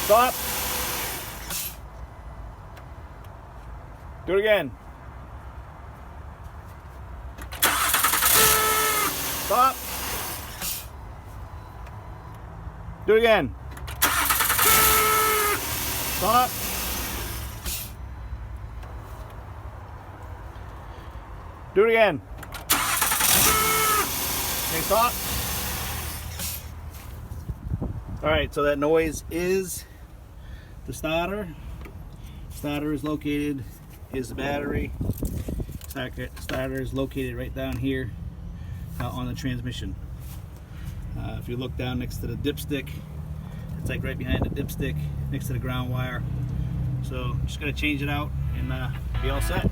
Stop. Do it again. Stop. Do it again. Stop. Do it again. Okay, stop. Alright, so that noise is the starter. Starter is located, is the battery. Starter is located right down here on the transmission. If you look down next to the dipstick, it's like right behind the dipstick, next to the ground wire. So I'm just gonna change it out and be all set.